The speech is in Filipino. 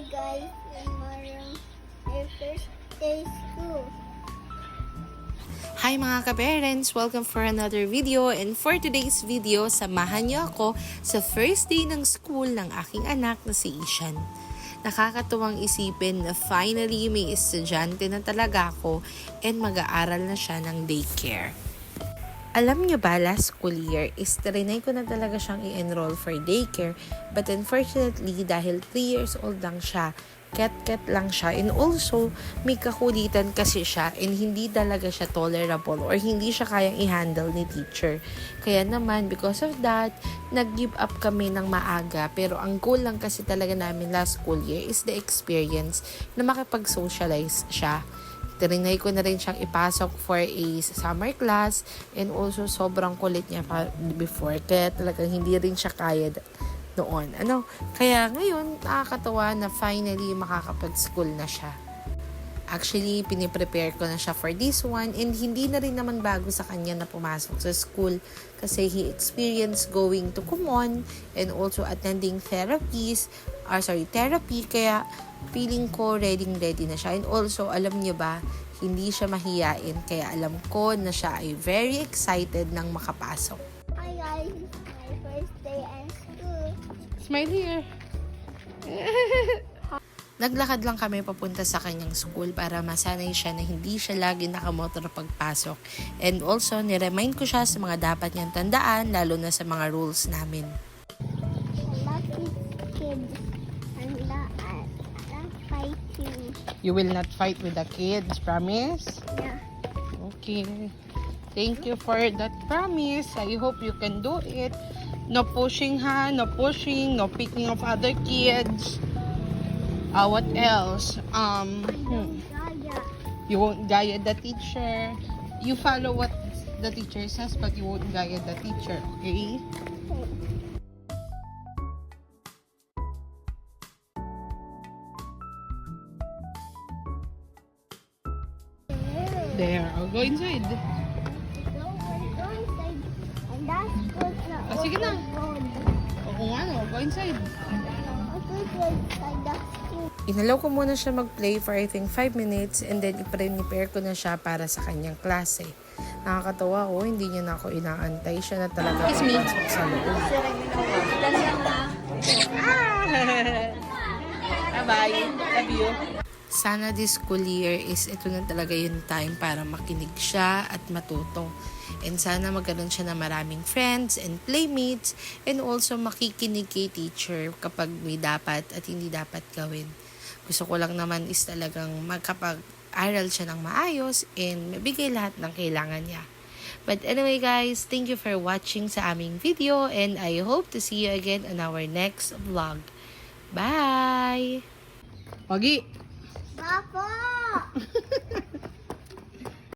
Hi guys, tomorrow my first day school. Hi mga ka-parents! Welcome for another video, and for today's video, samahan niyo ako sa first day ng school ng aking anak na si Ishan. Nakakatuwang isipin na finally may estudyante na talaga ako and mag-aaral na siya ng daycare. Alam niyo ba, last school year is trinay ko na talaga siyang i-enroll for daycare, but unfortunately dahil 3 years old lang siya, cat lang siya, and also may kakulitan kasi siya and hindi talaga siya tolerable or hindi siya kayang i-handle ni teacher. Kaya naman, because of that, nag-give up kami ng maaga, pero ang goal lang kasi talaga namin last school year is the experience na makipag-socialize siya. Tinry ko na rin siyang ipasok for a summer class, and also sobrang kulit niya before, kaya talagang hindi rin siya kaya noon. Kaya ngayon, nakakatawa na finally makakapag-school na siya. Actually, piniprepare ko na siya for this one, and hindi na rin naman bago sa kanya na pumasok sa school kasi he experienced going to Kumon and also attending therapy, kaya feeling ko ready na siya. And also, alam niyo ba, hindi siya mahiyain, kaya alam ko na siya ay very excited nang makapasok. Hi guys, my first day at school. Smile here. Naglakad lang kami papunta sa kanyang school para masanay siya na hindi siya lagi nakamotor pagpasok. And also, niremind ko siya sa mga dapat niyang tandaan, lalo na sa mga rules namin. Lucky kids and not fighting. You will not fight with the kids, promise? Yeah. Okay. Thank you for that promise. I hope you can do it. No pushing, ha? No pushing, no picking of other kids. What else? Gaia. You won't gaya the teacher. You follow what the teacher says, but you won't gaya the teacher, okay? There. I'll go inside. Go inside. And that's good. Sige na. Oo nga, no. Go inside. Inalaw ko muna siya mag-play for I think 5 minutes, and then i-prepare ko na siya para sa kanyang klase. Nakakatawa ko, hindi niya na ako inaantay. Siya na talaga papasok sa loob. Bye-bye. Love you. Sana this school year is ito na talaga yung time para makinig siya at matuto. And sana magkaroon siya ng maraming friends and playmates, and also makikinig kay teacher kapag may dapat at hindi dapat gawin. Gusto ko lang naman is talagang magkapag-aral siya ng maayos and mabigay lahat ng kailangan niya. But anyway guys, thank you for watching sa aming video, and I hope to see you again on our next vlog. Bye! Pogi! Papa!